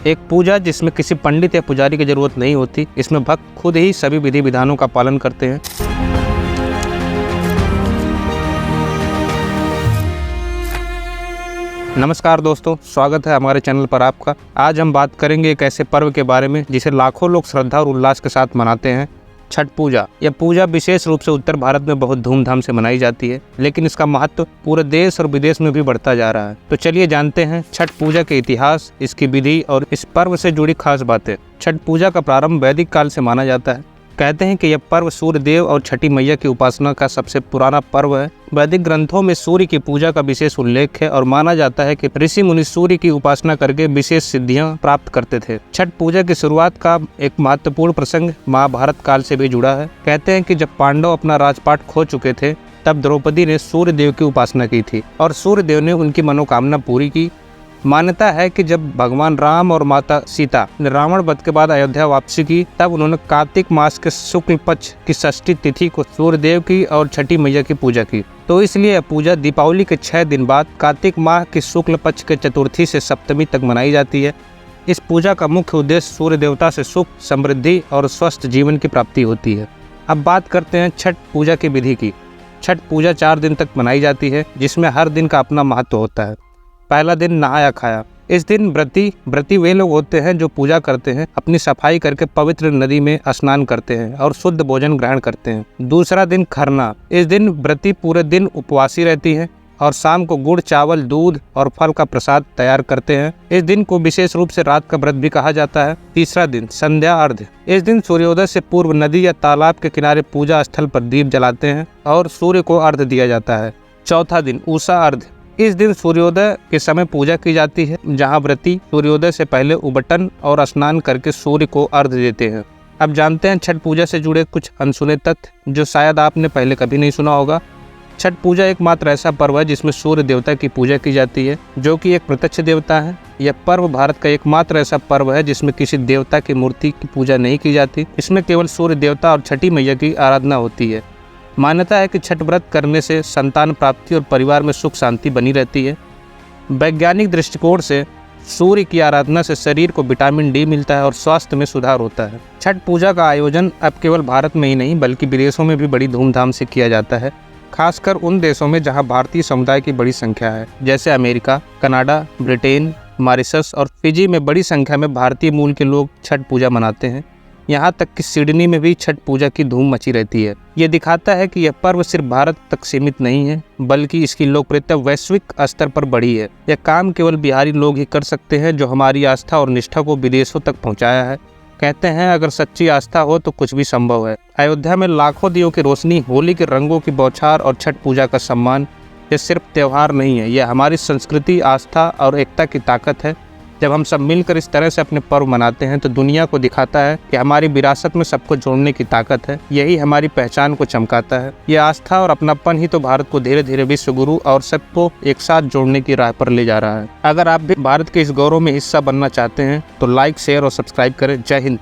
एक पूजा जिसमें किसी पंडित या पुजारी की जरूरत नहीं होती। इसमें भक्त खुद ही सभी विधि विधानों का पालन करते हैं। नमस्कार दोस्तों, स्वागत है हमारे चैनल पर आपका। आज हम बात करेंगे एक ऐसे पर्व के बारे में जिसे लाखों लोग श्रद्धा और उल्लास के साथ मनाते हैं, छठ पूजा। यह पूजा विशेष रूप से उत्तर भारत में बहुत धूमधाम से मनाई जाती है, लेकिन इसका महत्व पूरे देश और विदेश में भी बढ़ता जा रहा है। तो चलिए जानते हैं छठ पूजा के इतिहास, इसकी विधि और इस पर्व से जुड़ी खास बातें। छठ पूजा का प्रारंभ वैदिक काल से माना जाता है। कहते हैं कि यह पर्व सूर्य देव और छठी मैया की उपासना का सबसे पुराना पर्व है। वैदिक ग्रंथों में सूर्य की पूजा का विशेष उल्लेख है और माना जाता है कि ऋषि मुनि सूर्य की उपासना करके विशेष सिद्धियां प्राप्त करते थे। छठ पूजा की शुरुआत का एक महत्वपूर्ण प्रसंग महाभारत काल से भी जुड़ा है। कहते हैं कि जब पांडव अपना राजपाट खो चुके थे, तब द्रौपदी ने सूर्य देव की उपासना की थी और सूर्य देव ने उनकी मनोकामना पूरी की। मान्यता है कि जब भगवान राम और माता सीता ने रावण वध के बाद अयोध्या वापसी की, तब उन्होंने कार्तिक मास के शुक्ल पक्ष की षष्ठी तिथि को सूर्य देव की और छठी मैया की पूजा की। तो इसलिए यह पूजा दीपावली के 6 दिन बाद कार्तिक माह की शुक्ल पक्ष के चतुर्थी से सप्तमी तक मनाई जाती है। इस पूजा का मुख्य उद्देश्य सूर्य देवता से सुख, समृद्धि और स्वस्थ जीवन की प्राप्ति होती है। अब बात करते हैं छठ पूजा की विधि की। छठ पूजा 4 दिन तक मनाई जाती है, जिसमें हर दिन का अपना महत्व होता है। पहला दिन नहाया खाया। इस दिन व्रती वे लोग होते हैं जो पूजा करते हैं, अपनी सफाई करके पवित्र नदी में स्नान करते हैं और शुद्ध भोजन ग्रहण करते हैं। दूसरा दिन खरना। इस दिन व्रती पूरे दिन उपवासी रहती हैं और शाम को गुड़, चावल, दूध और फल का प्रसाद तैयार करते हैं। इस दिन को विशेष रूप से रात का व्रत भी कहा जाता है। तीसरा दिन संध्या अर्घ्य। इस दिन सूर्योदय से पूर्व नदी या तालाब के किनारे पूजा स्थल पर दीप जलाते हैं और सूर्य को अर्घ्य दिया जाता है। चौथा दिन उषा अर्घ्य। इस दिन सूर्योदय के समय पूजा की जाती है, जहां व्रती सूर्योदय से पहले उबटन और स्नान करके सूर्य को अर्घ्य देते हैं। अब जानते हैं छठ पूजा से जुड़े कुछ अनसुने तथ्य जो शायद आपने पहले कभी नहीं सुना होगा। छठ पूजा एकमात्र ऐसा पर्व है जिसमें सूर्य देवता की पूजा की जाती है, जो कि एक प्रत्यक्ष देवता है। यह पर्व भारत का एकमात्र ऐसा पर्व है जिसमें किसी देवता की मूर्ति की पूजा नहीं की जाती। इसमें केवल सूर्य देवता और छठी मैया की आराधना होती है। मान्यता है कि छठ व्रत करने से संतान प्राप्ति और परिवार में सुख शांति बनी रहती है। वैज्ञानिक दृष्टिकोण से सूर्य की आराधना से शरीर को विटामिन डी मिलता है और स्वास्थ्य में सुधार होता है। छठ पूजा का आयोजन अब केवल भारत में ही नहीं बल्कि विदेशों में भी बड़ी धूमधाम से किया जाता है, खासकर उन देशों में जहां भारतीय समुदाय की बड़ी संख्या है, जैसे अमेरिका, कनाडा, ब्रिटेन, मॉरिशस और फिजी में बड़ी संख्या में भारतीय मूल के लोग छठ पूजा मनाते हैं। यहाँ तक कि सिडनी में भी छठ पूजा की धूम मची रहती है। ये दिखाता है कि यह पर्व सिर्फ भारत तक सीमित नहीं है, बल्कि इसकी लोकप्रियता वैश्विक स्तर पर बढ़ी है। यह काम केवल बिहारी लोग ही कर सकते हैं, जो हमारी आस्था और निष्ठा को विदेशों तक पहुँचाया है। कहते हैं अगर सच्ची आस्था हो तो कुछ भी संभव है। अयोध्या में लाखों दियों की रोशनी, होली के रंगों की बौछार और छठ पूजा का सम्मान, ये सिर्फ त्यौहार नहीं है, यह हमारी संस्कृति, आस्था और एकता की ताकत है। जब हम सब मिलकर इस तरह से अपने पर्व मनाते हैं तो दुनिया को दिखाता है कि हमारी विरासत में सबको जोड़ने की ताकत है। यही हमारी पहचान को चमकाता है। ये आस्था और अपनापन ही तो भारत को धीरे धीरे विश्व गुरु और सबको एक साथ जोड़ने की राह पर ले जा रहा है। अगर आप भी भारत के इस गौरव में हिस्सा बनना चाहते हैं तो लाइक, शेयर और सब्सक्राइब करें। जय हिंद।